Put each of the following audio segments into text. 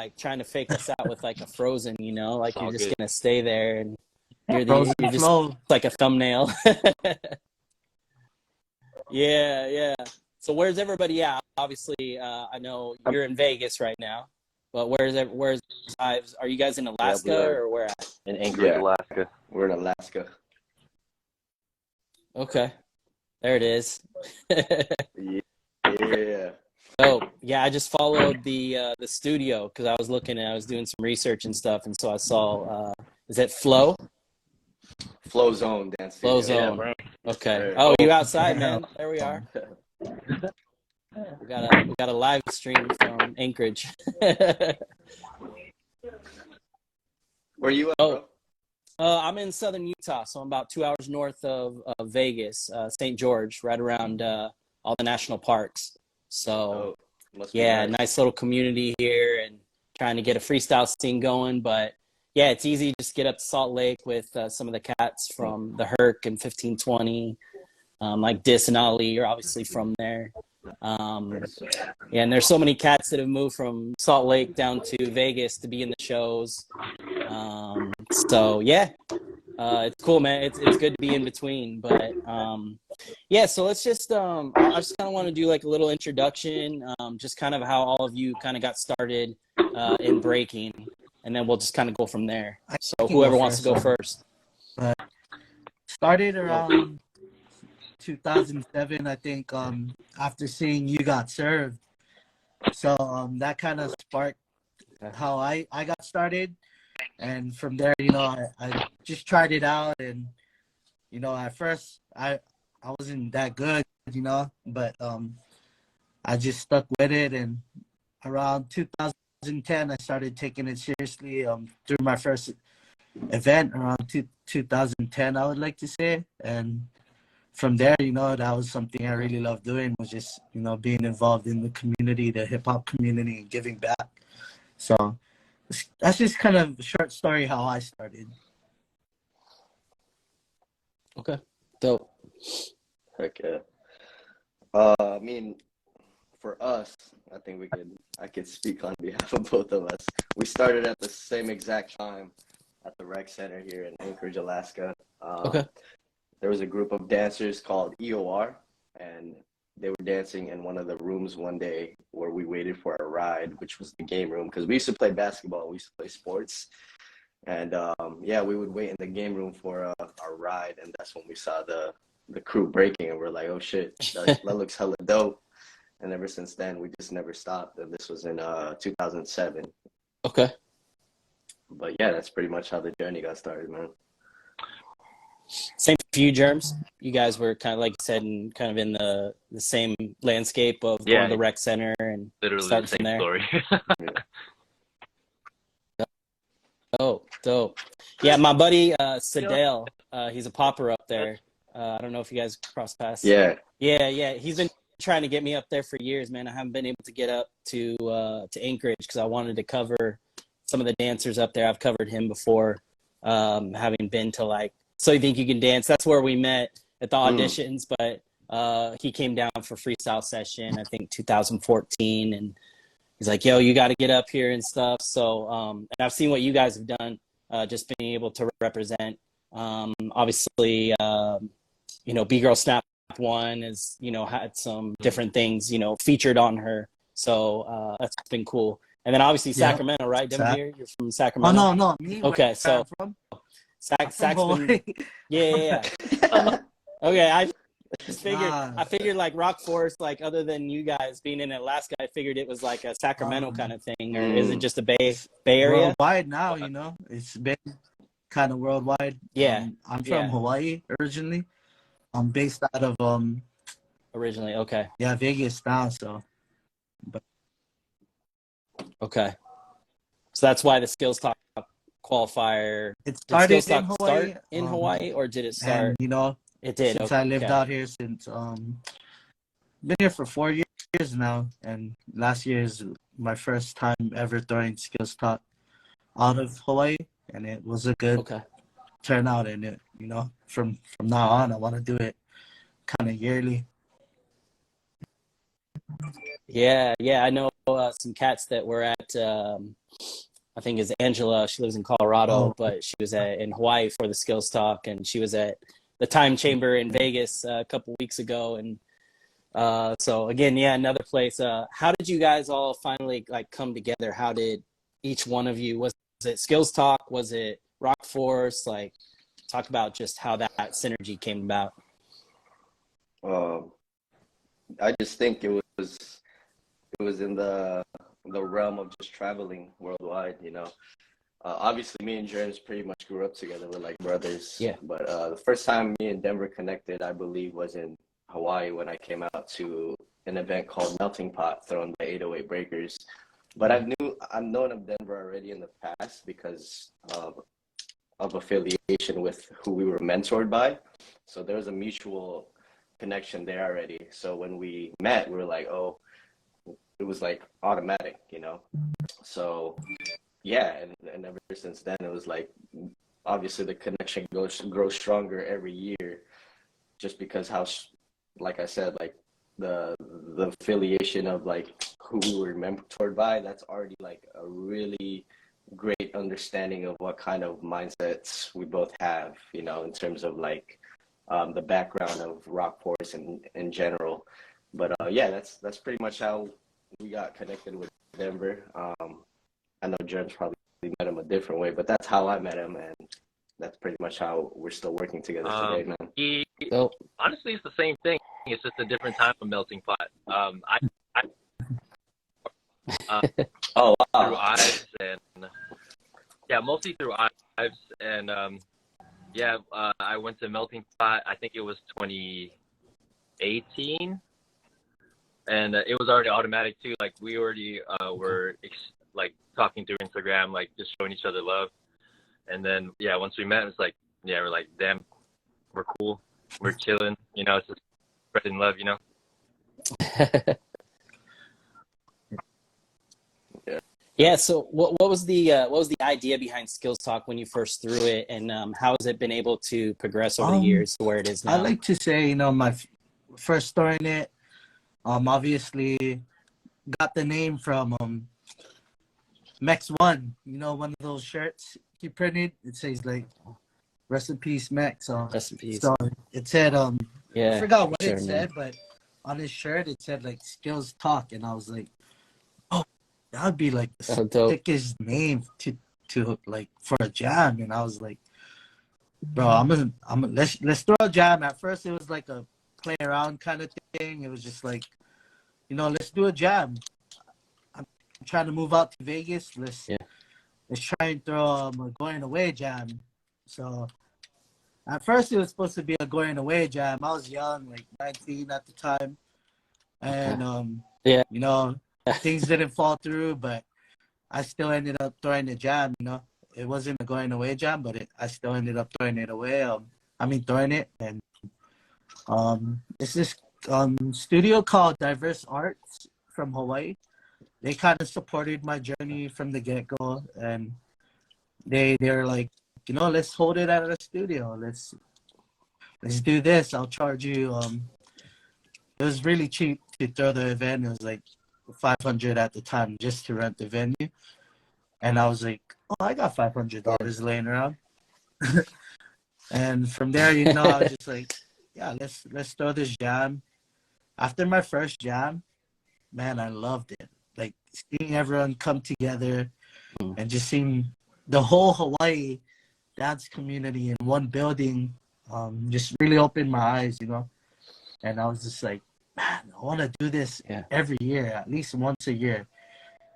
like trying to fake us out with like a Frozen, you know, like It's you're all just good. gonna stay there and you're Frozen you're just flow. like a thumbnail. Yeah, yeah. So where's everybody at? Obviously, I know you're in Vegas right now, but where's Ives? Are you guys in Yeah, Alaska we are or where at? in Anchorage, Yeah. Alaska. We're in Alaska. Okay, there it is. Yeah. Oh, yeah, I just followed the studio because I was looking and I was doing some research and stuff, and so I saw is it Flow? Flow Zone Dance Flow Studio. Zone. bro. Okay. Right. Oh, you outside, man. There we are. We got a live stream from Anchorage. Where you at, Oh. bro? I'm in southern Utah, so I'm about 2 hours north of Vegas, St. George, right around all the national parks. So, Oh, must be yeah, nice. nice little community here and trying to get a freestyle scene going. But, yeah, it's easy to just get up to Salt Lake with some of the cats from the Herc and 1520, like Dis and Ali are obviously from there. Yeah, and there's so many cats that have moved from Salt Lake down to Vegas to be in the shows. So yeah, it's cool, man. It's good to be in between, but yeah. So let's just I just kind of want to do like a little introduction, just kind of how all of you kind of got started in breaking, and then we'll just kind of go from there. So whoever wants to go first. Started around 2007, I think, after seeing You Got Served. So that kind of sparked how I got started. And from there, you know, I just tried it out. And, you know, at first, I wasn't that good, you know, but I just stuck with it. And around 2010, I started taking it seriously through my first event around 2010, I would like to say. And from there, you know, that was something I really loved doing, was just, you know, being involved in the community, the hip hop community, and giving back. So that's just kind of a short story how I started. Okay. Dope. Heck yeah. I mean, for us, I could speak on behalf of both of us. We started at the same exact time at the rec center here in Anchorage, Alaska. Okay. There was a group of dancers called EOR, and they were dancing in one of the rooms one day where we waited for our ride, which was the game room, because we used to play basketball, we used to play sports. And yeah, we would wait in the game room for our ride, and that's when we saw the crew breaking, and we're like, oh shit, that looks hella dope. And ever since then, we just never stopped. And this was in 2007. Okay. But yeah, that's pretty much how the journey got started, man. Same for you, Jermz. You guys were kind of, like you said, kind of in the same landscape of going to the rec center and Literally starting the same from there. story. Oh, dope. Yeah, my buddy Sadale, he's a popper up there. I don't know if you guys cross paths. Yeah. Yeah. He's been trying to get me up there for years, man. I haven't been able to get up to Anchorage because I wanted to cover some of the dancers up there. I've covered him before, having been to like So You Think You Can Dance. That's where we met at the auditions, but he came down for freestyle session, I think 2014, and he's like, yo, you got to get up here and stuff. So and I've seen what you guys have done, just being able to represent. Obviously, you know, B-Girl Snap One has, you know, had some different things, you know, featured on her. So that's been cool. And then obviously Sacramento, right, Demvir? You're from Sacramento? Oh, no, me. Okay, so from? Sac's been, yeah. Okay, I just figured, I figured like Rockforce, like other than you guys being in Alaska, I figured it was like a Sacramento kind of thing, or is it just a Bay Area? Worldwide now, you know, it's been kind of worldwide. Yeah, I'm from Hawaii originally. I'm based out of originally, okay. Yeah, Vegas now. So, but okay, so that's why the Skillz Talk qualifier. It started in Hawaii. Start in Hawaii, or did it start? And, you know, it did. Since I lived out here since been here for 4 years now, and last year is my first time ever throwing Skillz Talk out of Hawaii, and it was a good turnout. And it, you know, from now on, I want to do it kind of yearly. Yeah, I know. some cats that were at I think is Angela. She lives in Colorado, but she was in Hawaii for the Skillz Talk, and she was at the Time Chamber in Vegas a couple weeks ago. And so again, yeah, another place. How did you guys all finally like come together? How did each one of you, was it Skillz Talk? Was it Rockforce? Like, talk about just how that synergy came about. I just think it was in the realm of just traveling worldwide, you know. Obviously, me and Jermz pretty much grew up together. We're like brothers. Yeah. But the first time me and Denver connected, I believe, was in Hawaii when I came out to an event called Melting Pot thrown by 808 Breakers. But I've known of Denver already in the past because of affiliation with who we were mentored by. So there was a mutual connection there already. So when we met, we were like, oh, it was like automatic, you know? So yeah, and ever since then, it was like, obviously the connection grows stronger every year just because how, like I said, like the affiliation of like who we were mentored by, that's already like a really great understanding of what kind of mindsets we both have, you know, in terms of like the background of Rockforce and in general. But yeah, that's pretty much how we got connected with Denver. I know Jermz probably met him a different way, but that's how I met him, and that's pretty much how we're still working together today, man. Honestly, it's the same thing. It's just a different time of Melting Pot. Oh, wow. Through Ives, and yeah, mostly through Ives, and I went to Melting Pot. I think it was 2018, and it was already automatic too. Like we already were like talking through Instagram, like just showing each other love. And then yeah, once we met, it was like, yeah, we're like, damn, we're cool, we're chilling, you know, it's just spreading love, you know. Yeah. So what was the idea behind Skillz Talk when you first threw it, and how has it been able to progress over the years to where it is now? I like to say, you know, my first throwing it, obviously got the name from Mex One, you know, one of those shirts he printed. It says like "Rest in Peace, Mex." Rest in peace. So it said, yeah, I forgot what it said, but on his shirt it said like Skillz Talk, and I was like, oh, that would be like the thickest name to like for a jam. And I was like, bro, I'm gonna let's throw a jam. At first it was like a play around kind of thing. It was just like, you know, let's do a jam. I'm trying to move out to Vegas. Let's try and throw a going away jam. So at first it was supposed to be a going away jam. I was young, like 19 at the time, and you know, things didn't fall through, but I still ended up throwing the jam. You know, it wasn't a going away jam, but I still ended up throwing it away. Throwing it, and it's this studio called Diverse Arts from Hawaii. They kind of supported my journey from the get-go, and they're like, you know, let's hold it at a studio. Let's do this. I'll charge you. It was really cheap to throw the event. It was like $500 at the time just to rent the venue, and I was like, oh, I got $500 laying around. And from there, you know, I was just like, yeah, let's throw this jam. After my first jam, man, I loved it. Like seeing everyone come together and just seeing the whole Hawaii dance community in one building, just really opened my eyes, you know. And I was just like, man, I want to do this every year, at least once a year.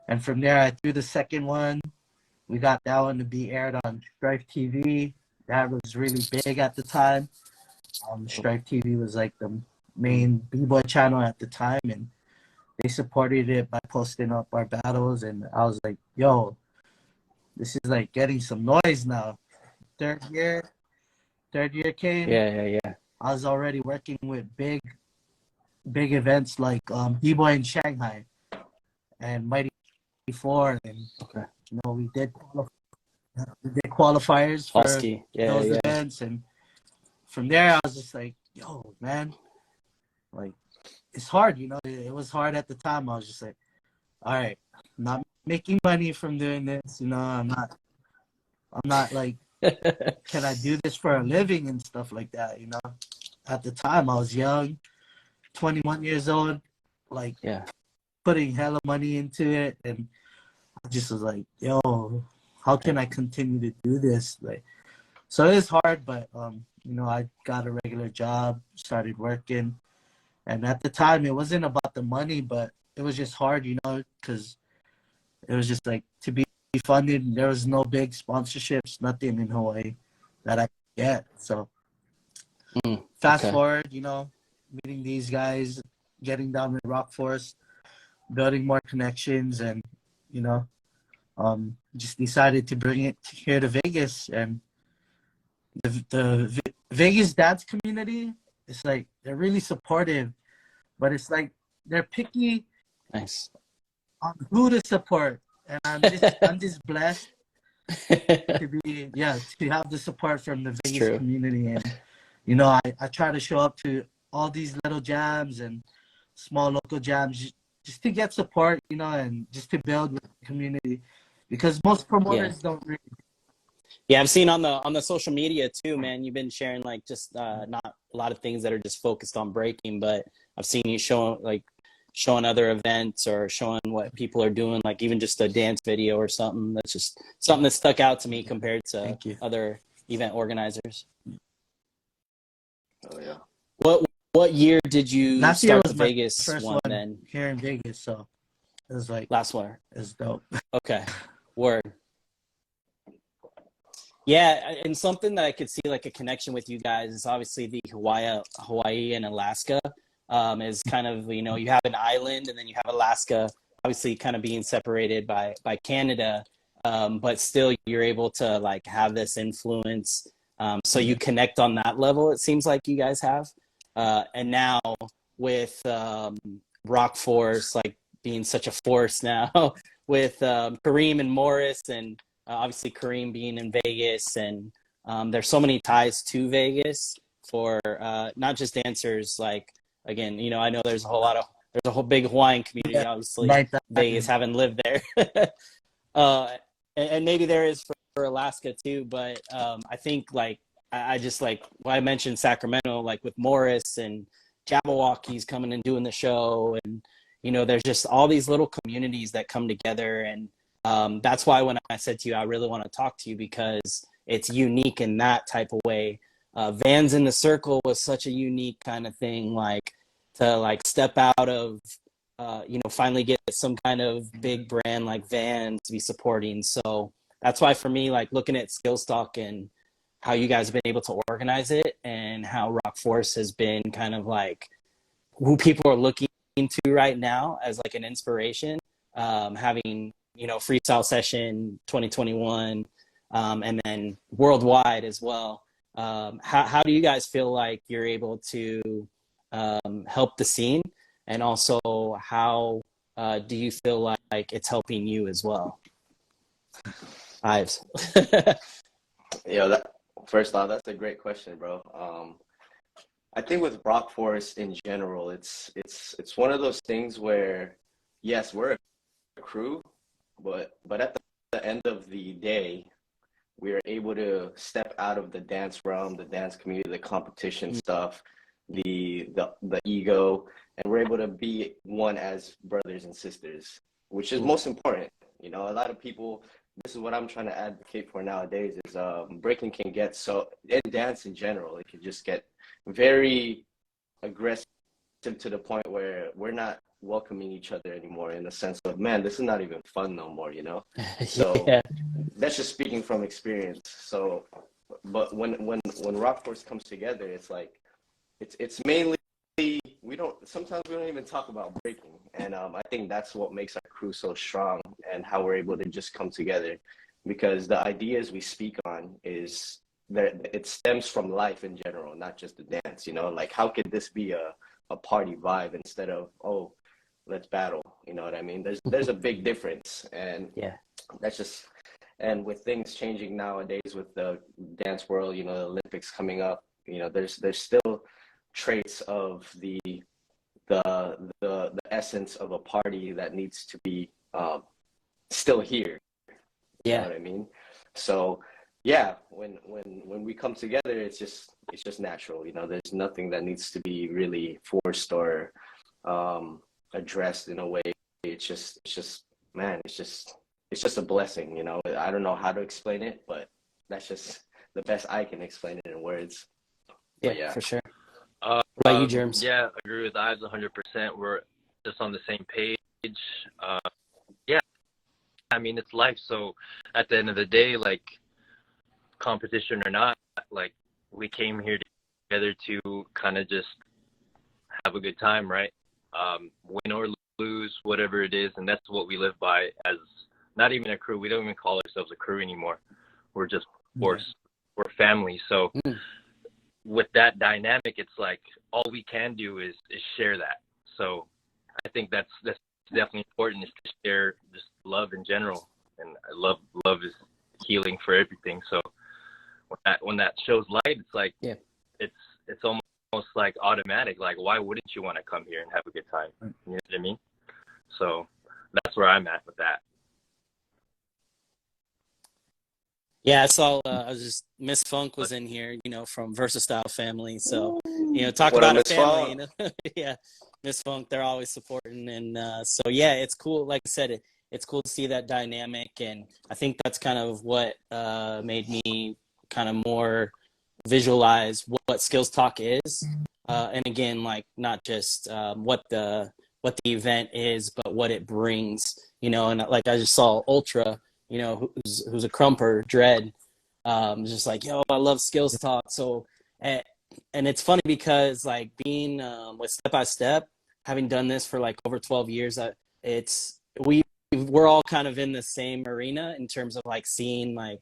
And from there, I threw the second one. We got that one to be aired on Strife TV. That was really big at the time. Strife TV was like the main b-boy channel at the time, and they supported it by posting up our battles. And I was like, yo, this is like getting some noise now. Third year came. Yeah. I was already working with big events like B-Boy in Shanghai and Mighty 4, and you know, we did qualifiers for those events. And from there I was just like, yo, man, like, it's hard, you know. It was hard at the time. I was just like, all right, I'm not making money from doing this. You know, I'm not like, can I do this for a living and stuff like that? You know, at the time I was young, 21 years old, like Yeah. putting hella money into it, and I just was like, yo, how can I continue to do this? Like, so it's hard, but you know, I got a regular job, started working, and at the time it wasn't about the money, but it was just hard, you know, because it was just like to be funded. There was no big sponsorships, nothing in Hawaii that I could get. So fast Okay. forward, you know, meeting these guys, getting down with Rockforce, building more connections, and you know, just decided to bring it here to Vegas. And the Vegas dance community, it's like they're really supportive, but it's like they're picky Nice. on who to support. And I'm just blessed to be to have the support from the It's Vegas true. community. And you know, I try to show up to all these little jams and small local jams just to get support, you know, and just to build with the community, because most promoters don't really. Yeah, I've seen on the social media too, man. You've been sharing like just not a lot of things that are just focused on breaking, but I've seen you showing other events or showing what people are doing, like even just a dance video or something. That's just something that stuck out to me compared to other event organizers. Oh yeah. What year did you Last year start was the my Vegas first one one then? here in Vegas, so it was like Last one. it's dope. Okay. Word. Yeah, and something that I could see like a connection with you guys is obviously the Hawaii and Alaska is kind of, you know, you have an island and then you have Alaska, obviously kind of being separated by Canada, but still you're able to like have this influence. So you connect on that level, it seems like you guys have. And now with Rockforce, like being such a force now with Kareem and Morris and obviously Kareem being in Vegas, and there's so many ties to Vegas for not just dancers. Like, again, you know, I know there's a whole big Hawaiian community, obviously Like that. Vegas, having lived there. And maybe there is for Alaska too, but I think like I just like I mentioned Sacramento, like with Morris and Jabberwockies coming and doing the show, and you know, there's just all these little communities that come together, and that's why when I said to you, I really want to talk to you because it's unique in that type of way. Vans in the Circle was such a unique kind of thing, like to like step out of, you know, finally get some kind of big brand like Vans to be supporting. So that's why for me, like looking at Skillz and how you guys have been able to organize it and how Rockforce has been kind of like who people are looking to right now as like an inspiration, having, you know, Freestyle Session 2021, and then worldwide as well. How do you guys feel like you're able to help the scene? And also, how do you feel like it's helping you as well? Ives. First off, that's a great question, bro. I think with Rockforce in general, it's one of those things where, yes, we're a crew, but at the end of the day, we are able to step out of the dance realm, the dance community, the competition stuff, the ego, and we're able to be one as brothers and sisters, which is most important. You know, a lot of people, this is what I'm trying to advocate for nowadays, is breaking can get so, in dance in general, it can just get very aggressive to the point where we're not welcoming each other anymore, in the sense of, man, this is not even fun no more, you know? So Yeah. that's just speaking from experience. So, but when Rockforce comes together, it's like, it's mainly, sometimes we don't even talk about breaking. And I think that's what makes our crew so strong, and how we're able to just come together, because the ideas we speak on is that it stems from life in general, not just the dance, you know, like how could this be a party vibe instead of, oh, let's battle, you know what I mean? There's a big difference. And Yeah. that's just, and with things changing nowadays with the dance world, you know, the Olympics coming up, you know, there's still traits of the the essence of a party that needs to be still here. You know what I mean? So yeah, when we come together, it's just natural. You know, there's nothing that needs to be really forced or addressed in a way. It's just man, it's just a blessing. You know, I don't know how to explain it, but that's just the best I can explain it in words. Yeah, for sure. What about you, Jermz? Yeah, I agree with Ives 100%. We're just on the same page. Yeah, I mean, it's life. So at the end of the day, like, competition or not, like, we came here together to kind of just have a good time, right? Win or lose, whatever it is. And that's what we live by as not even a crew. We don't even call ourselves a crew anymore. We're just force. We're family. So with that dynamic, it's like all we can do is share that. So I think that's definitely important, is to share just love in general. And love is healing for everything. So when that shows light, it's like it's almost like automatic. Like, why wouldn't you want to come here and have a good time? You know what I mean? So that's where I'm at with that. Yeah, I saw. I was just Miss Funk was in here, you know, from Versatile Family. So, you know, talk about a family. You know? Yeah, Miss Funk, they're always supporting, and so yeah, it's cool. Like I said, it's cool to see that dynamic, and I think that's kind of what made me kind of more visualize what Skillz Talk is, and again, like, not just what the event is, but what it brings. You know, and like I just saw Ultra, you know, who's a crumper, Dread, just like, yo, I love Skillz Talk. So, and it's funny because, like, being with Step by Step, having done this for like over 12 years, we're all kind of in the same arena in terms of like seeing like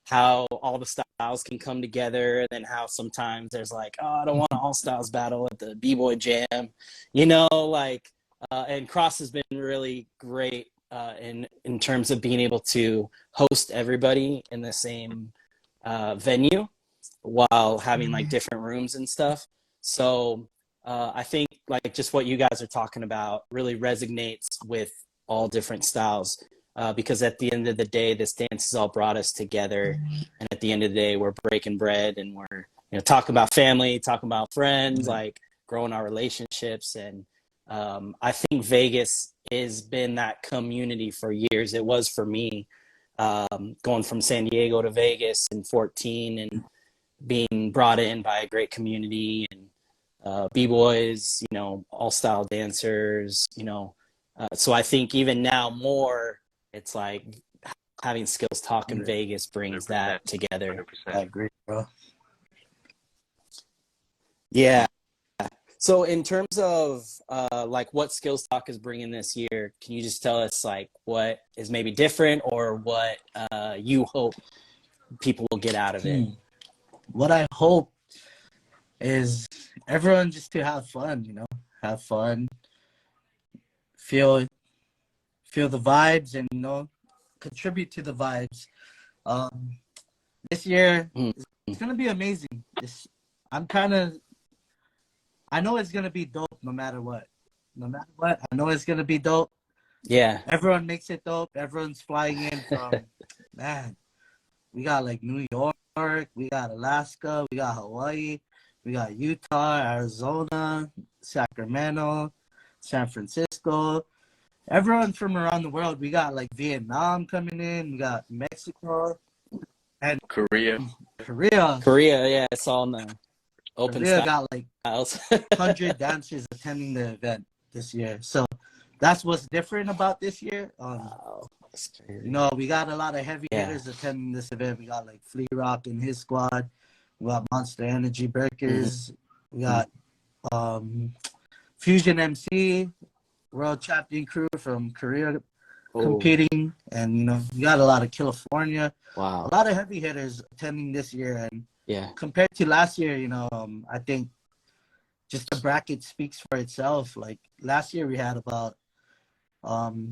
how all the styles can come together, and then how sometimes there's like, oh, I don't want an all styles battle at the B-Boy Jam, you know, like, and Cross has been really great in terms of being able to host everybody in the same venue while having like different rooms and stuff. So I think like just what you guys are talking about really resonates with all different styles, because at the end of the day, this dance has all brought us together. And at the end of the day, we're breaking bread, and we're, you know, talking about family, talking about friends, like growing our relationships. And I think Vegas has been that community for years. It was for me, going from San Diego to Vegas in 2014 and being brought in by a great community, and B-boys, you know, all style dancers, you know. So I think even now more, it's like having Skillz Talk in Vegas brings 100%, that together. 100%. I agree, bro. Yeah. So in terms of like what Skillz Talk is bringing this year, can you just tell us like what is maybe different, or what you hope people will get out of it? What I hope is everyone just to have fun, you know, have fun, feel the vibes, and, you know, contribute to the vibes. This year it's gonna be amazing. I know it's gonna be dope no matter what. No matter what, I know it's gonna be dope. Yeah. Everyone makes it dope. Everyone's flying in from man. We got like New York, we got Alaska, we got Hawaii, we got Utah, Arizona, Sacramento, San Francisco. Everyone from around the world. We got like Vietnam coming in. We got Mexico and Korea. Yeah, it's all in the open Korea styles. got like 100 dancers attending the event this year. So that's what's different about this year. Wow, that's crazy. You know, we got a lot of heavy hitters attending this event. We got like Flea Rock and his squad. We got Monster Energy Breakers. We got Fusion MC, world champion crew from Korea competing. And, you know, we got a lot of California. Wow. A lot of heavy hitters attending this year. And yeah, compared to last year, you know, I think just the bracket speaks for itself. Like last year we had about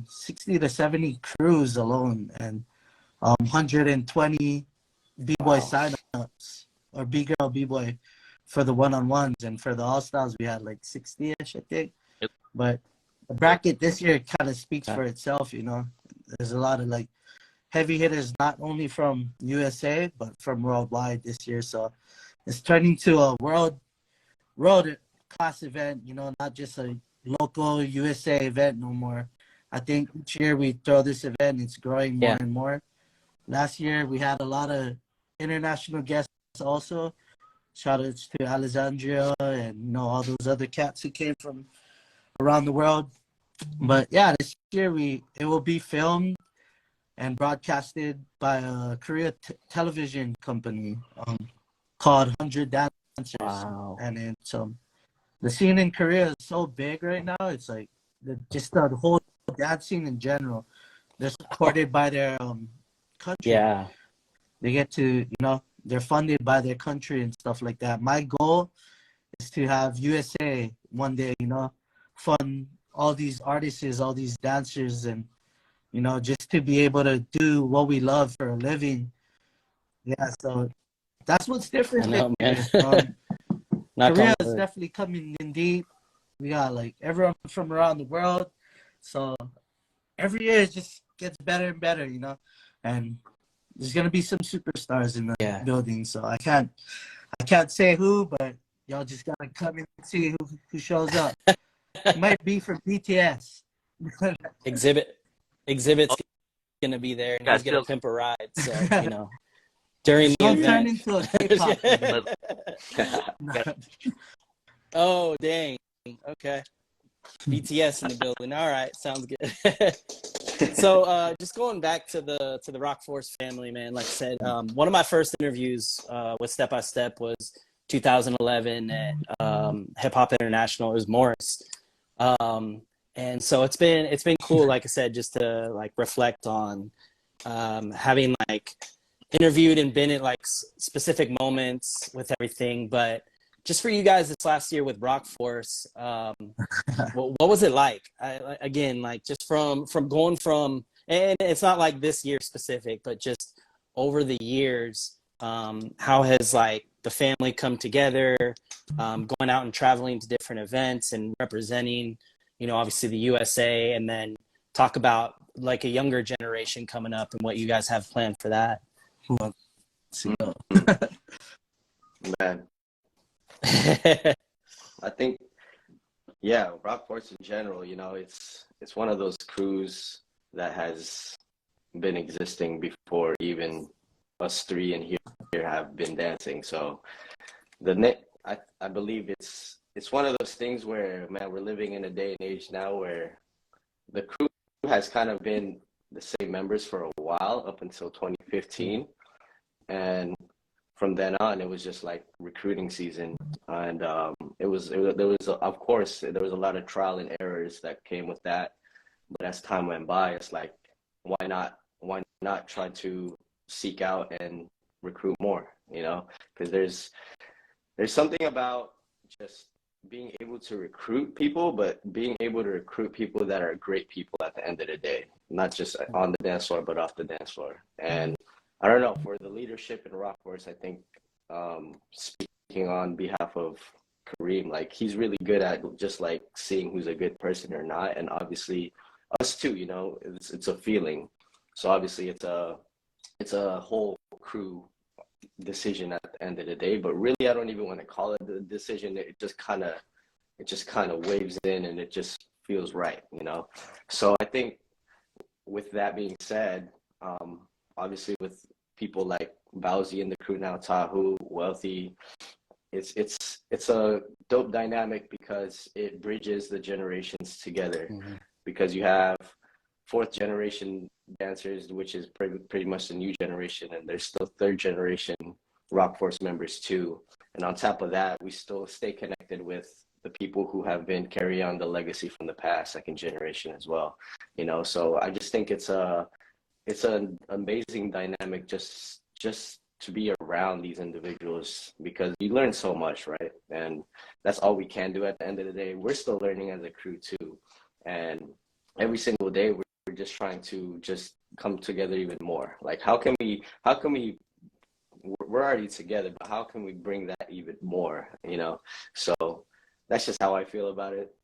60 to 70 crews alone, and 120 B-boy signups, or B-girl B-boy for the one-on-ones, and for the all-styles we had like 60-ish, I think. But the bracket this year kind of speaks for itself, you know. There's a lot of like heavy hitters, not only from USA but from worldwide this year. So it's turning to a world class event, you know, not just a local USA event no more. I think each year we throw this event, it's growing more Yeah. and more. Last year we had a lot of international guests also. Shout outs to Alexandria and you know all those other cats who came from around the world. But yeah, this year it will be filmed and broadcasted by a Korea television company called 100 Dancers. Wow. And it's the scene in Korea is so big right now. It's like just the whole dancing in general. They're supported by their country. Yeah. They get to, you know, they're funded by their country and stuff like that. My goal is to have USA one day, you know, fund all these artists, all these dancers, and, you know, just to be able to do what we love for a living. Yeah, so that's what's different. I know, man. Korea is definitely coming in deep. We got like everyone from around the world. So every year it just gets better and better, you know. And there's gonna be some superstars in the building. So I can't say who, but y'all just gotta come in and see who shows up. It might be from BTS. Exhibit's gonna be there, and he's gonna pimp a ride. So you know, during the event, turn into a K-pop. Oh dang! Okay, BTS in the building. All right, sounds good. So just going back to the Rockforce family, man. Like I said, one of my first interviews with Step by Step was 2011 at Hip Hop International. It was Morris. And so it's been cool, like I said, just to like reflect on having like interviewed and been at like specific moments with everything. But just for you guys this last year with Rockforce, what was it like? Again, like just from going from, and it's not like this year specific, but just over the years, how has like the family come together, going out and traveling to different events and representing, you know, obviously the USA, and then talk about like a younger generation coming up and what you guys have planned for that. Man, I think, yeah, Rockforce in general, you know, it's one of those crews that has been existing before even us three in here have been dancing. So I believe it's one of those things where, man, we're living in a day and age now where the crew has kind of been the same members for a while up until 2015, and from then on it was just like recruiting season, and there was of course there was a lot of trial and errors that came with that, but as time went by, it's like why not try to seek out and recruit more, you know, because there's something about just being able to recruit people, but being able to recruit people that are great people at the end of the day, not just on the dance floor, but off the dance floor. And I don't know, for the leadership in Rockforce, I think, speaking on behalf of Kareem, like he's really good at just like seeing who's a good person or not. And obviously us too, you know, it's a feeling. So obviously it's a whole crew decision at the end of the day, but really I don't even want to call it the decision. It just kind of waves in and it just feels right, you know. So I think with that being said, obviously with people like Bowsy in the crew now, Tahu, Wealthy, it's a dope dynamic because it bridges the generations together. Mm-hmm. Because you have fourth generation dancers, which is pretty much the new generation, and there's still third generation Rockforce members too. And on top of that, we still stay connected with the people who have been carrying on the legacy from the past, second generation as well, you know. So I just think it's an amazing dynamic just to be around these individuals, because you learn so much, right? And that's all we can do at the end of the day. We're still learning as a crew too, and every single day we're just trying to just come together even more. Like how can we we're already together, but how can we bring that even more, you know? So that's just how I feel about it.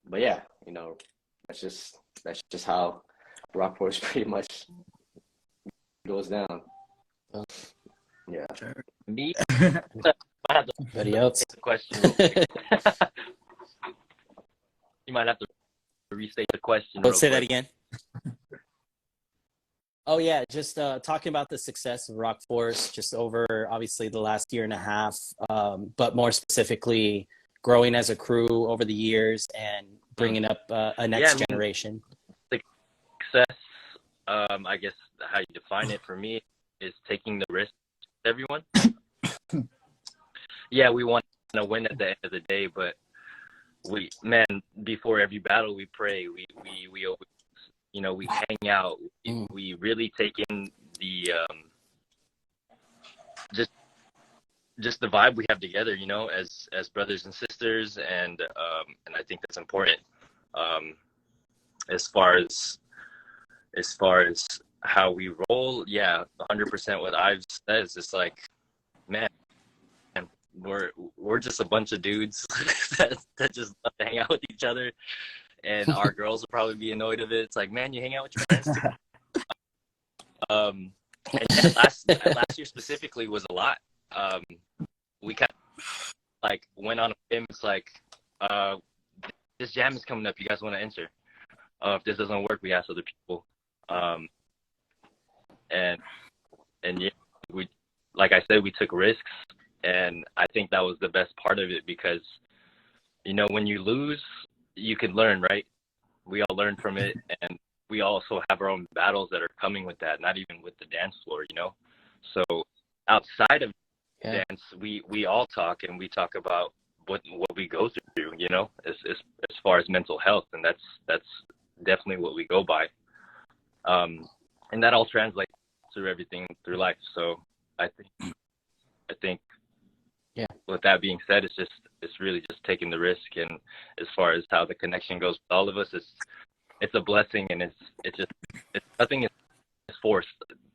but yeah, that's just how Rockforce pretty much goes down. Yeah. Sure. Me, I have to Anybody else? restate the question real quick. You might have to restate the question. Let's say that quick. again. Oh yeah, just talking about the success of Rockforce just over obviously the last year and a half, but more specifically growing as a crew over the years and bringing up a next generation. Success, I guess how you define it for me is taking the risk with everyone. Yeah, we want to win at the end of the day, but before every battle we pray, we always, we hang out, we really take in the just the vibe we have together, as brothers and sisters, and I think that's important. As far as how we roll, yeah, 100% what Ives says. It's like, man, we're just a bunch of dudes that just love to hang out with each other, and our girls will probably be annoyed of it. It's like, man, you hang out with your friends too. And yeah, last year specifically was a lot. We kind of like went on a whim. It's like, this jam is coming up. You guys want to enter? If this doesn't work, we ask other people. And yeah, like I said, we took risks, and I think that was the best part of it, because when you lose, you can learn, right? We all learn from it, and we also have our own battles that are coming with that, not even with the dance floor, So outside of dance, we all talk, and we talk about what we go through, as far as mental health, and that's definitely what we go by. And that all translates through everything through life. So I think yeah, with that being said, it's really just taking the risk. And as far as how the connection goes with all of us, it's a blessing, and it's nothing is forced,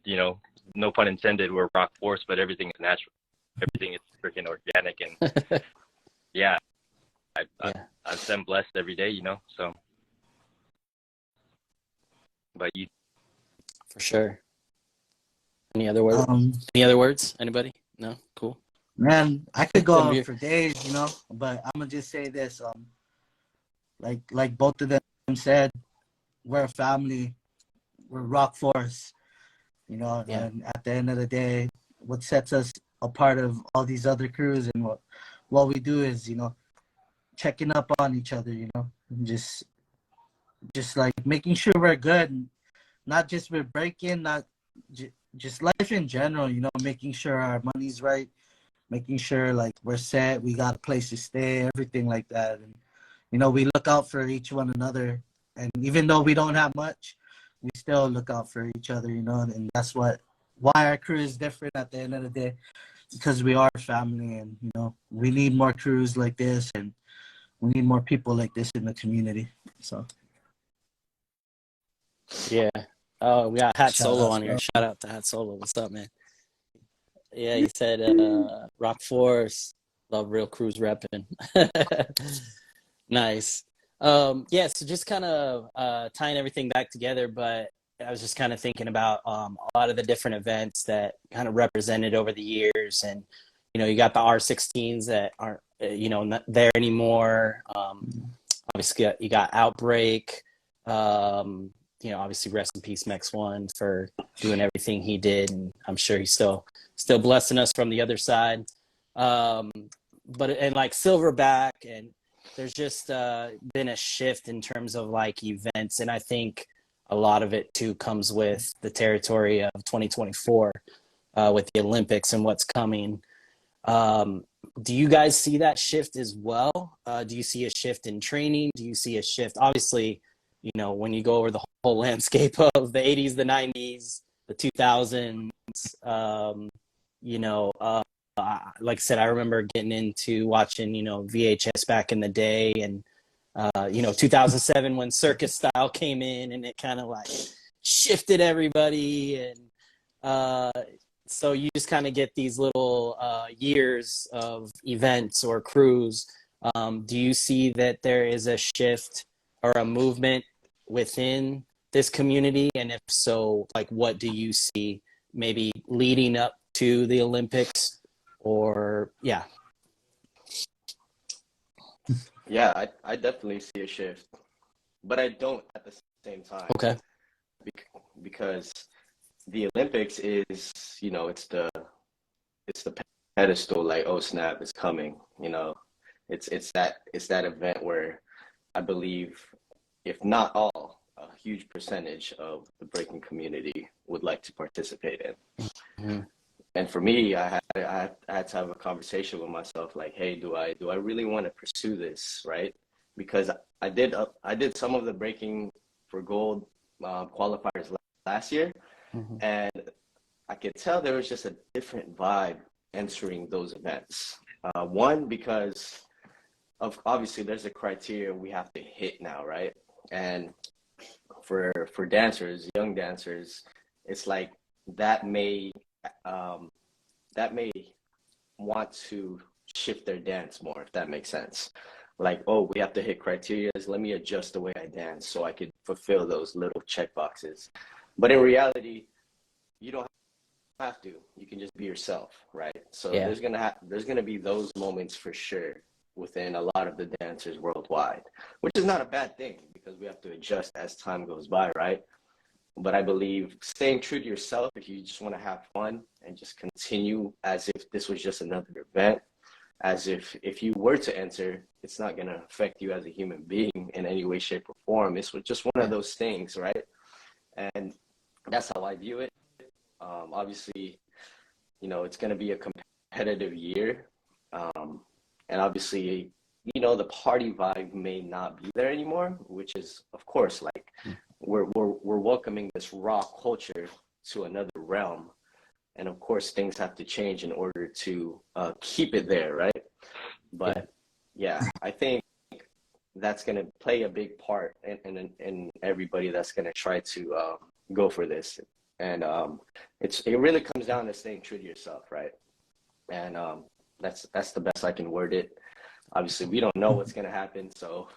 no pun intended. We're Rockforce, but everything is natural. Everything is freaking organic, and yeah, I'm blessed every day, so. But you, for sure. Any other words? Any other words? Anybody? No? Cool. Man, I could go on for days, but I'm gonna just say this. Like both of them said, we're a family. We're Rockforce, and at the end of the day, what sets us apart of all these other crews and what we do is, checking up on each other, and just like making sure we're good, not just with breaking, not just life in general, making sure our money's right, making sure like we're set, we got a place to stay, everything like that. And, we look out for each one another. And even though we don't have much, we still look out for each other, and that's why our crew is different at the end of the day, because we are family, and, we need more crews like this, and we need more people like this in the community. So. Yeah. Oh, we got Hat Solo on here. Shout out to Hat Solo. What's up, man? Yeah, he said Rockforce, love real crews repping. Nice. Yeah, so just kind of tying everything back together, but I was just kind of thinking about a lot of the different events that kind of represented over the years. And, you got the R16s that aren't, not there anymore. Obviously, you got Outbreak. Obviously rest in peace, Mex One, for doing everything he did, and I'm sure he's still blessing us from the other side. But like Silverback, and there's just been a shift in terms of like events, and I think a lot of it too comes with the territory of 2024 with the Olympics and what's coming. Do you guys see that shift as well? Do you see a shift in training? Do you see a shift? Obviously, when you go over the whole landscape of the 80s, the 90s, the 2000s, like I said, I remember getting into watching, VHS back in the day, and, 2007 when Circus Style came in, and it kind of like shifted everybody. And so you just kind of get these little years of events or crews Do you see that there is a shift or a movement within this community? And if so, like, what do you see maybe leading up to the Olympics? Or yeah. Yeah, I definitely see a shift, but I don't at the same time. Okay. Because the Olympics is, it's the pedestal, like, oh snap, it's coming. It's that event where I believe, if not all, a huge percentage of the breaking community would like to participate in. Mm-hmm. And for me, I had to have a conversation with myself, like, hey, do I really want to pursue this, right? Because I did some of the breaking for gold qualifiers last year, Mm-hmm. and I could tell there was just a different vibe entering those events. One, because of obviously there's a criteria we have to hit now, right? And for dancers, young dancers, it's like that may want to shift their dance more, if that makes sense. Like, oh, we have to hit criteria. Let me adjust the way I dance so I could fulfill those little check boxes. But in reality, you don't have to. You can just be yourself, right? So Yeah. there's gonna be those moments for sure within a lot of the dancers worldwide, which is not a bad thing because we have to adjust as time goes by, right? But I believe staying true to yourself, if you just want to have fun and just continue as if this was just another event, as if you were to enter, it's not going to affect you as a human being in any way, shape, or form. It's just one of those things, right? And that's how I view it. Obviously, it's going to be a competitive year. And obviously, the party vibe may not be there anymore, which is, of course, like, we're welcoming this raw culture to another realm. And of course, things have to change in order to keep it there, right? But yeah, I think that's going to play a big part in everybody that's going to try to go for this. And it really comes down to staying true to yourself, right? And that's the best I can word it. Obviously, we don't know what's going to happen, so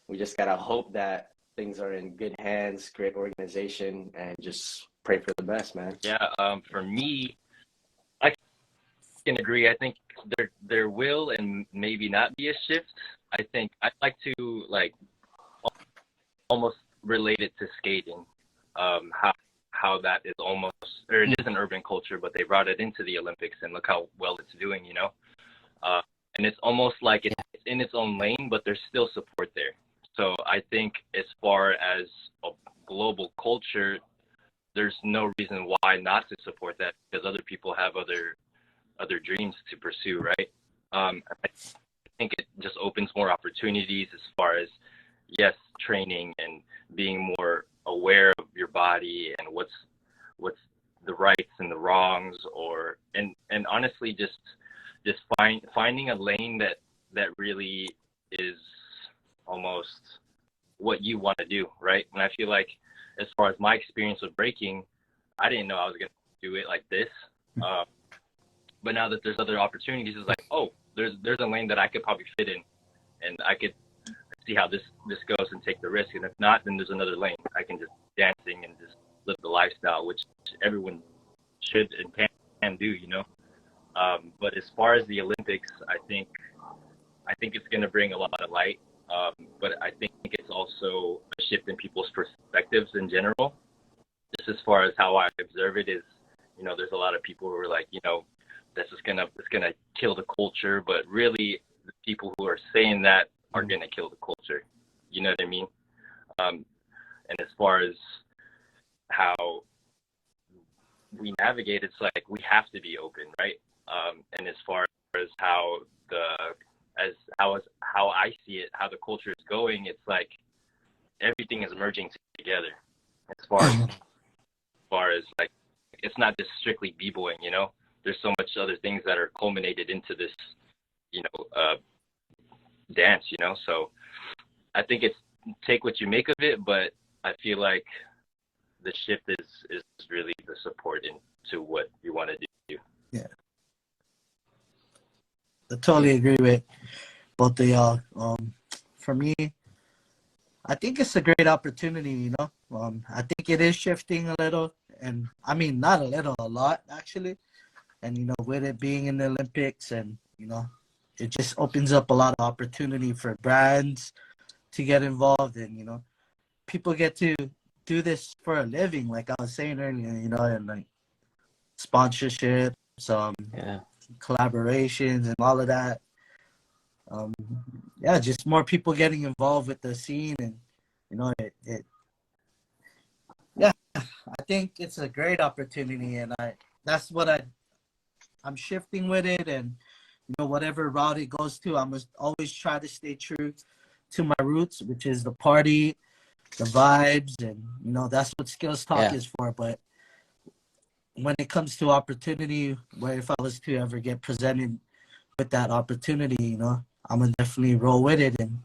we just got to hope that things are in good hands, great organization, and just pray for the best, man. Yeah, for me, I can agree. I think there will and maybe not be a shift. I think I'd like to almost relate it to skating. How that is almost, or it is an urban culture, but they brought it into the Olympics, and look how well it's doing, and it's almost like it's in its own lane, but there's still support there. So I think as far as a global culture, there's no reason why not to support that, because other people have other dreams to pursue, right? I think it just opens more opportunities as far as, yes, training and being more aware of your body and what's the rights and the wrongs, and honestly just finding a lane that really is almost what you want to do, right? And I feel like, as far as my experience with breaking, I didn't know I was going to do it like this. But now that there's other opportunities, it's like, oh, there's a lane that I could probably fit in, and I could see how this goes and take the risk. And if not, then there's another lane. I can just dancing and just live the lifestyle, which everyone should and can do, But as far as the Olympics, I think it's going to bring a lot of light. But I think it's also a shift in people's perspectives in general. Just as far as how I observe it is, there's a lot of people who are like, this is it's gonna kill the culture, but really the people who are saying that are gonna kill the culture. You know what I mean? And as far as how we navigate, it's like we have to be open, right? And as far as how I see it, how the culture is going, it's like everything is merging together. As far as like, it's not just strictly b-boying, There's so much other things that are culminated into this, dance, So I think it's take what you make of it, but I feel like the shift is really the support into what you want to do. Yeah. I totally agree with both of y'all. For me, I think it's a great opportunity, you know. I think it is shifting a little, and I mean, not a little, a lot, actually. And, you know, with it being in the Olympics and, you know, it just opens up a lot of opportunity for brands to get involved and, you know, people get to do this for a living, like I was saying earlier, you know, and like sponsorships, collaborations and all of that. Yeah, just more people getting involved with the scene and, you know, yeah, I think it's a great opportunity and that's what I'm shifting with it and, you know, whatever route it goes to, I must always try to stay true to my roots, which is the party, the vibes, and, you know, that's what Skillz Talk is for. But when it comes to opportunity, where if I was to ever get presented with that opportunity, you know, I'm going to definitely roll with it. And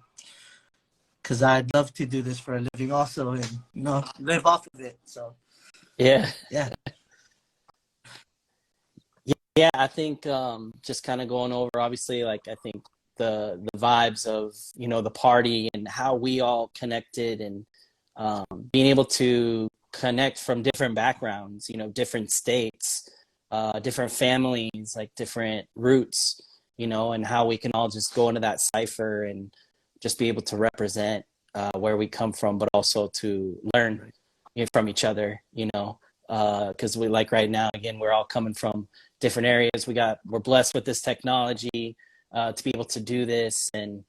because I'd love to do this for a living also and, you know, live off of it. So, yeah. Yeah, I think just kind of going over, obviously, like I think the vibes of, you know, the party and how we all connected and being able to connect from different backgrounds, you know, different states, different families, like different roots, you know, and how we can all just go into that cipher and just be able to represent where we come from, but also to learn from each other, you know, because we like right now, again, we're all coming from different areas. We're blessed with this technology to be able to do this. And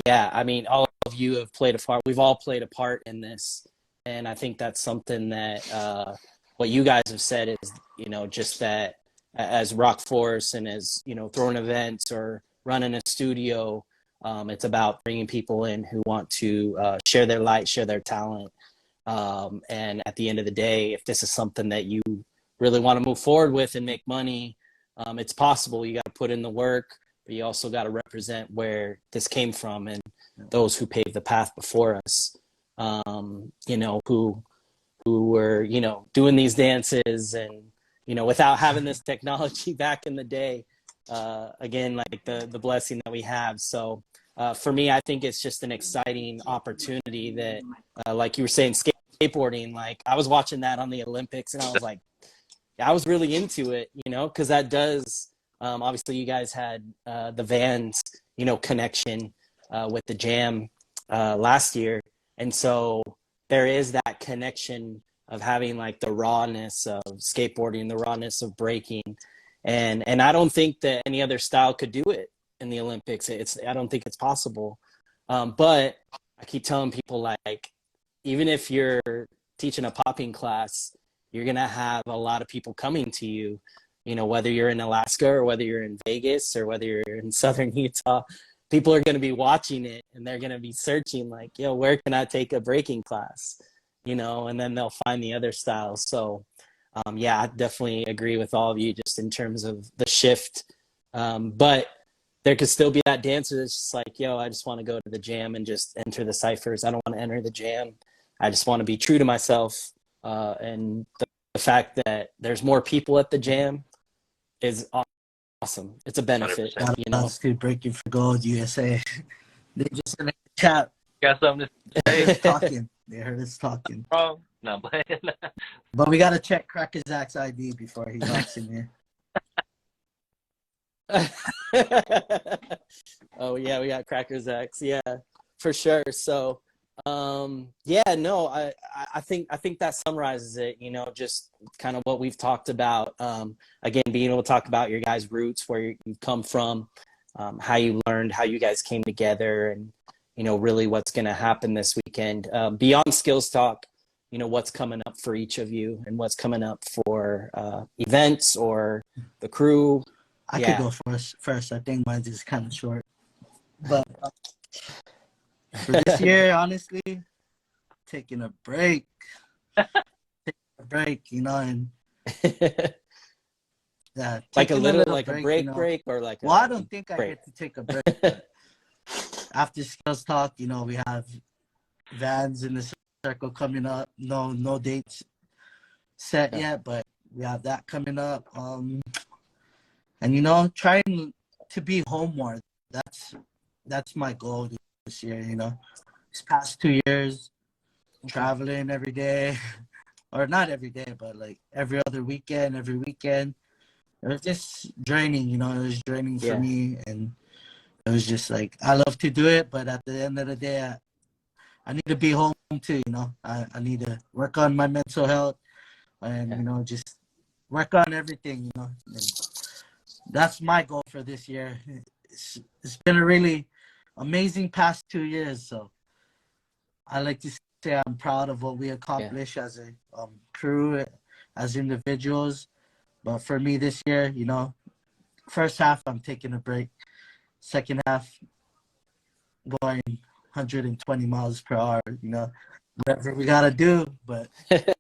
yeah, I mean, all of you have played a part. We've all played a part in this. And I think that's something that what you guys have said is, you know, just that as Rockforce and as, you know, throwing events or running a studio, it's about bringing people in who want to share their light, share their talent. And at the end of the day, if this is something that you really want to move forward with and make money, it's possible. You got to put in the work, but you also got to represent where this came from and those who paved the path before us, you know, who were, you know, doing these dances and, you know, without having this technology back in the day, again, like the blessing that we have. So for me, I think it's just an exciting opportunity that, like you were saying, skateboarding, like I was watching that on the Olympics and I was like, I was really into it, you know, because that does, obviously you guys had the Vans, you know, connection with the Jam last year. And so there is that connection of having like the rawness of skateboarding, the rawness of breaking. And I don't think that any other style could do it in the Olympics. I don't think it's possible. But I keep telling people, like, even if you're teaching a popping class, you're going to have a lot of people coming to you, you know, whether you're in Alaska or whether you're in Vegas or whether you're in Southern Utah, people are going to be watching it and they're going to be searching like, yo, where can I take a breaking class? You know, and then they'll find the other styles. So, yeah, I definitely agree with all of you just in terms of the shift. But there could still be that dancer that's just like, yo, I just want to go to the Jam and just enter the ciphers. I don't want to enter the Jam. I just want to be true to myself. And the fact that there's more people at the Jam is awesome. It's a benefit, you know. To Breaking for Gold USA. They just in the chat. Got something to say? Talking. They heard us talking. Wrong. No, but But we gotta check Cracker Zach's ID before he walks in here. Oh yeah, we got Cracker Zach's. Yeah, for sure. So yeah, no, I think that summarizes it, you know, just kind of what we've talked about. Again, being able to talk about your guys' roots, where you've come from, how you learned, how you guys came together, and, you know, really what's going to happen this weekend. Beyond Skillz Talk, you know, what's coming up for each of you and what's coming up for events or the crew. I could go first. I think mine's is kind of short. But for this year, honestly, taking a break. You know, and yeah, like a little like break, a break, you know. break, or like I don't think I break. get to take a break. After Skillz Talk, you know, we have Vans in the circle coming up. No dates set yet, but we have that coming up. And, you know, trying to be home more. that's my goal this year. You know, these past 2 years, traveling every day, or not every day, but like every other weekend, every weekend. It was just draining. You know, it was draining for Yeah. me, and it was just like I love to do it, but at the end of the day, I need to be home too. You know, I need to work on my mental health, and you know, just work on everything. You know, and that's my goal for this year. It's been a really amazing past 2 years, so I like to say I'm proud of what we accomplished as a crew, as individuals. But for me this year, you know, first half I'm taking a break. Second half going 120 miles per hour. You know, whatever we gotta do. But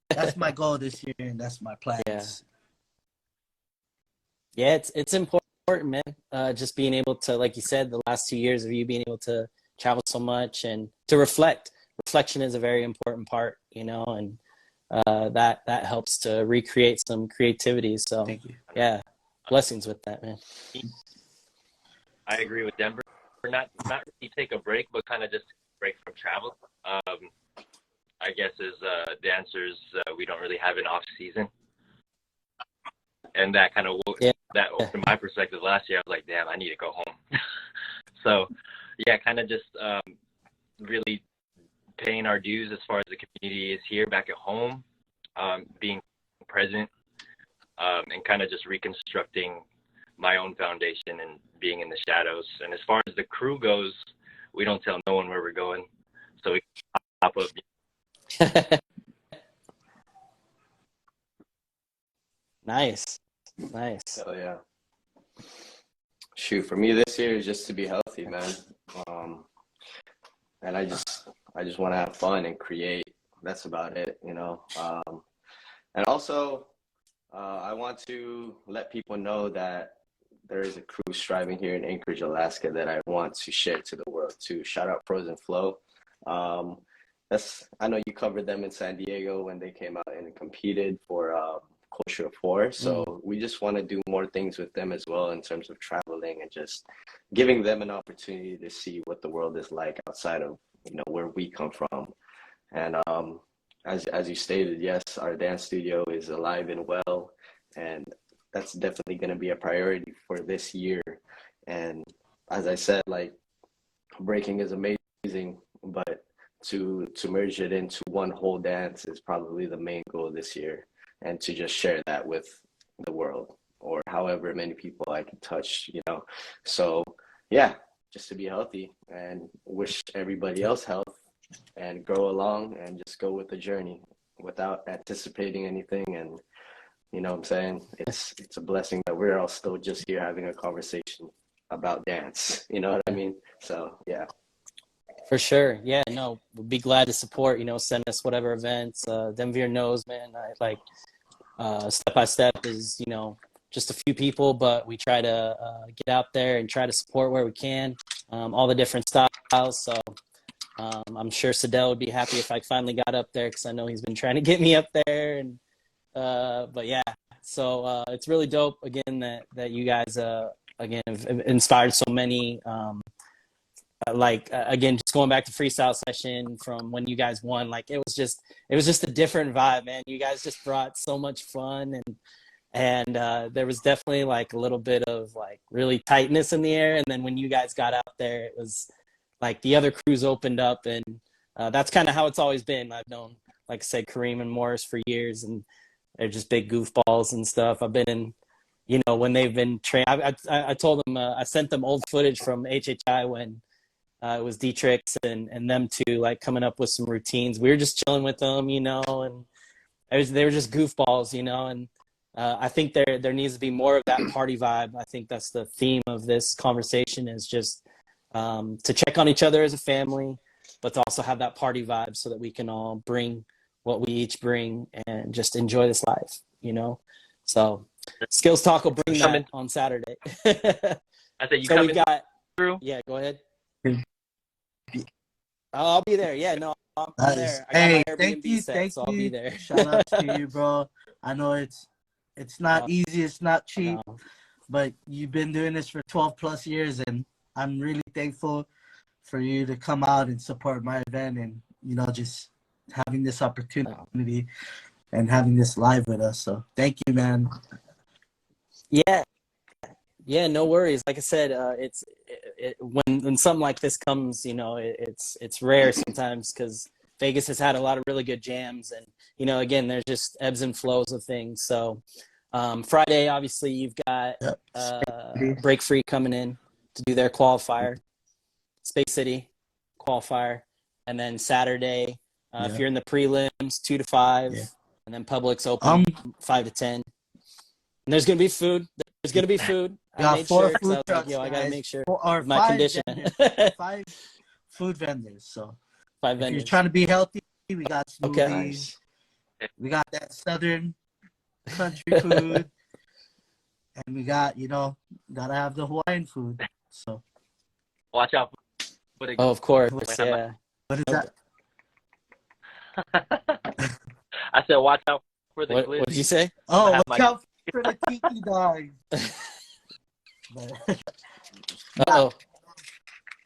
that's my goal this year, and that's my plans. Yeah, it's important, man. Just being able to, like you said, the last 2 years of you being able to travel so much and to reflect. Reflection is a very important part, you know, and that helps to recreate some creativity. So, yeah, blessings with that, man. I agree with Denver. Not really take a break, but kind of just break from travel. I guess as dancers, we don't really have an off season, and that kind of that from my perspective last year, I was like, damn, I need to go home. So, yeah, kind of just really paying our dues as far as the community is here back at home, being present, and kind of just reconstructing my own foundation and being in the shadows. And as far as the crew goes, we don't tell no one where we're going, so we pop up. Nice. Hell yeah. Shoot, for me this year is just to be healthy, man. And I just want to have fun and create. That's about it, you know. And also, I want to let people know that there is a crew striving here in Anchorage, Alaska that I want to share to the world too. Shout out Frozen Flow. I know you covered them in San Diego when they came out and competed for Culture of 4. So we just want to do more things with them as well in terms of traveling and just giving them an opportunity to see what the world is like outside of, you know, where we come from. And as you stated, yes, our dance studio is alive and well, and that's definitely going to be a priority for this year. And as I said, like, breaking is amazing, but to merge it into one whole dance is probably the main goal this year, and to just share that with the world or however many people I can touch, you know. So yeah, just to be healthy and wish everybody else health and grow along and just go with the journey without anticipating anything. And you know what I'm saying? It's a blessing that we're all still just here having a conversation about dance. You know what I mean? So yeah. For sure. Yeah, no, we'll be glad to support, you know, send us whatever events. Demvir knows, man, I like Step by Step is, you know, just a few people, but we try to get out there and try to support where we can, all the different styles. So I'm sure Sadell would be happy if I finally got up there, because I know he's been trying to get me up there. And but yeah, so it's really dope again that you guys again have inspired so many. Again, just going back to freestyle session from when you guys won, like it was just a different vibe, man. You guys just brought so much fun, and there was definitely like a little bit of like really tightness in the air. And then when you guys got out there, it was like the other crews opened up, and that's kind of how it's always been. I've known, like I said, Kareem and Morris for years, and they're just big goofballs and stuff. I've been in, you know, when they've been trained. I told them, I sent them old footage from HHI when it was Dietrich's and them two, like coming up with some routines. We were just chilling with them, you know, and they were just goofballs, you know. And I think there needs to be more of that party vibe. I think that's the theme of this conversation, is just to check on each other as a family, but to also have that party vibe so that we can all bring what we each bring and just enjoy this life, you know. So Skillz Talk will bring that on Saturday. I said you so we got through. Yeah, go ahead. I'll be there. Yeah, no, I'm there. I got Hey, my thank Airbnb you, set, thank so you. I'll be there. Shout out to you, bro. I know it's not easy, it's not cheap, but you've been doing this for 12 plus years, and I'm really thankful for you to come out and support my event, and just having this opportunity and having this live with us. So thank you, man. Yeah, no worries. Like I said, when something like this comes, it's rare sometimes because Vegas has had a lot of really good jams, and again, there's just ebbs and flows of things. So Friday, obviously, you've got Break Free coming in to do their qualifier, Space City qualifier, and then Saturday, if you're in the prelims, 2 to 5, and then public's open 5 to 10. And there's gonna be food. There's gonna be food. I made sure because I was like, I gotta make sure of my condition. 5 food vendors. So 5 vendors. If you're trying to be healthy, we got smoothies. Okay. Nice. We got that southern country food, and we got gotta have the Hawaiian food. So Watch out for the. Oh, of course. Yeah. what is that? I said, watch out for the. What did you say? Oh, watch out for the tiki dog. Uh-oh.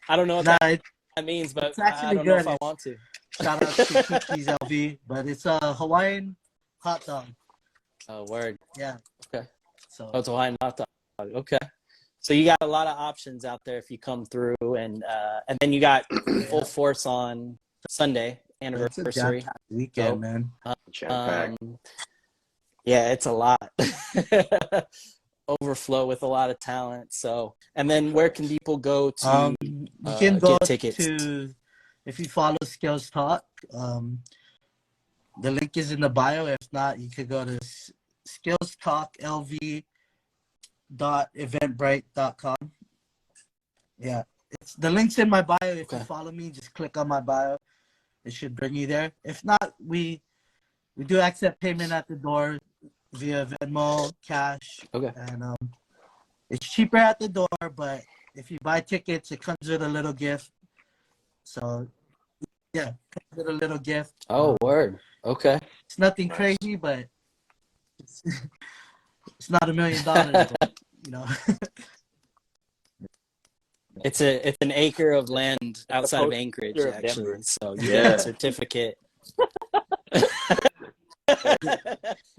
I don't know what Nah, that means, but it's actually I don't good. know if I want to. Shout out to Kiki's LV, but it's a Hawaiian hot dog. Oh, word. Yeah. Okay. So Oh, it's a Hawaiian hot dog. Okay. So you got a lot of options out there if you come through, and then you got Full Force on Sunday it's a anniversary jam-packed weekend, man. Jam-packed. Yeah, it's a lot. Overflow with a lot of talent. So, and then where can people go to You can go get tickets? to, if you follow Skillz Talk, the link is in the bio. If not, you could go to skillztalklv.eventbrite.com. Yeah, the link's in my bio. If you follow me, just click on my bio. It should bring you there. If not, we do accept payment at the door via Venmo, cash. Okay. And it's cheaper at the door, but if you buy tickets, it comes with a little gift. So, yeah, comes with a little gift. Oh, word. Okay. It's nothing crazy, but it's not $1 million, but, It's an acre of land outside of Anchorage, actually. So you get a certificate.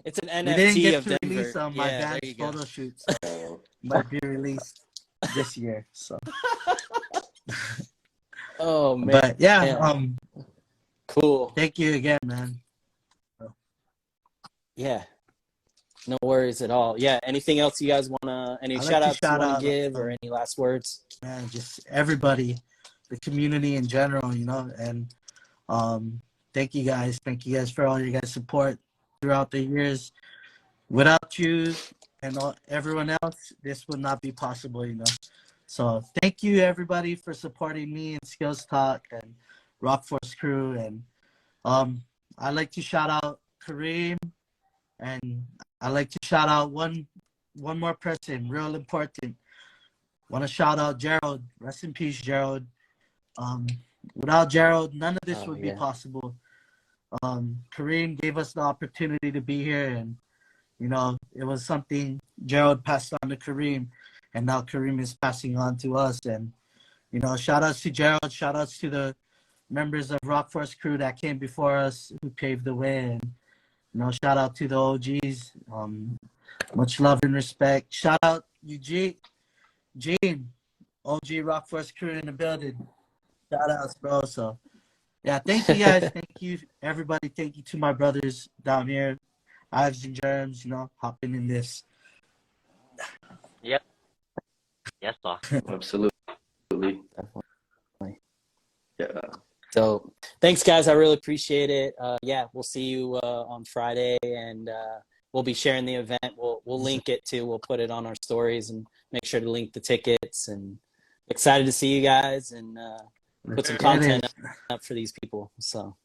It's an we didn't NFT get of to Denver. release my there badge you go. photo shoots. Might be released this year. So. Oh man. But yeah, cool. Thank you again, man. Yeah. No worries at all. Yeah. Anything else you guys any shout outs you want to give or any last words? Man, just everybody, the community in general, and thank you guys. Thank you guys for all your guys' support throughout the years. Without you and everyone else, this would not be possible, So thank you, everybody, for supporting me and Skillz Talk and Rockforce crew. And I'd like to shout out Kareem, and I'd like to shout out one more person, real important. Want to shout out Gerald. Rest in peace, Gerald. Without Gerald, none of this would be possible. Kareem gave us the opportunity to be here, and it was something Gerald passed on to Kareem, and now Kareem is passing on to us. And shout outs to Gerald, shout outs to the members of Rockforce crew that came before us, who paved the way, and shout out to the OGs. Much love and respect. Shout out Gene, OG Rockforce crew in the building. Shout outs, bro. So yeah, thank you guys. Thank you everybody. Thank you to my brothers down here, Ives and Jermz, hopping in this. Yep. Yes, sir. Absolutely. Definitely. Yeah. So thanks, guys. I really appreciate it. Yeah, we'll see you on Friday, and we'll be sharing the event. We'll link it too. We'll put it on our stories and make sure to link the tickets. And excited to see you guys and put some content up for these people. So.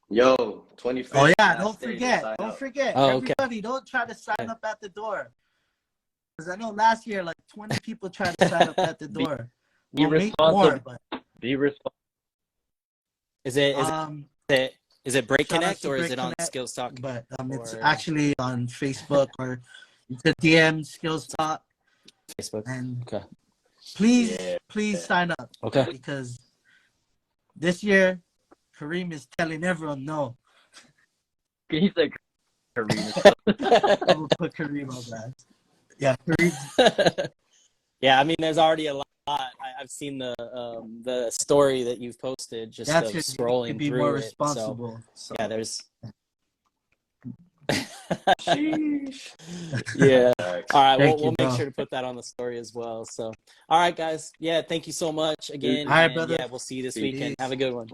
Yo, 25th. Oh yeah, don't forget. Oh, Everybody, don't try to sign up at the door. Because I know last year, like 20 people tried to sign up at the door. Be We'll meet responsible. more, but Be responsible. Is it Break shout out Connect to or is Break it on Connect, Skillz Talk? But it's or- actually on Facebook, or you could DM Skillz Talk. Facebook. And Okay. Please, Yeah. please sign up. Okay. Because this year, Kareem is telling everyone no. He's like Kareem. I'm gonna put Kareem on that. Yeah, Kareem. Yeah, I mean, there's already a lot. I've seen the story that you've posted, just That's of just scrolling to be through more it. responsible. So, yeah, there's. Sheesh. Yeah. Facts. All right. Thank you, We'll make bro. sure to put that on the story as well. So, all right, guys. Yeah. Thank you so much again. All right, and brother. yeah, we'll see you this Peace. weekend. Have a good one.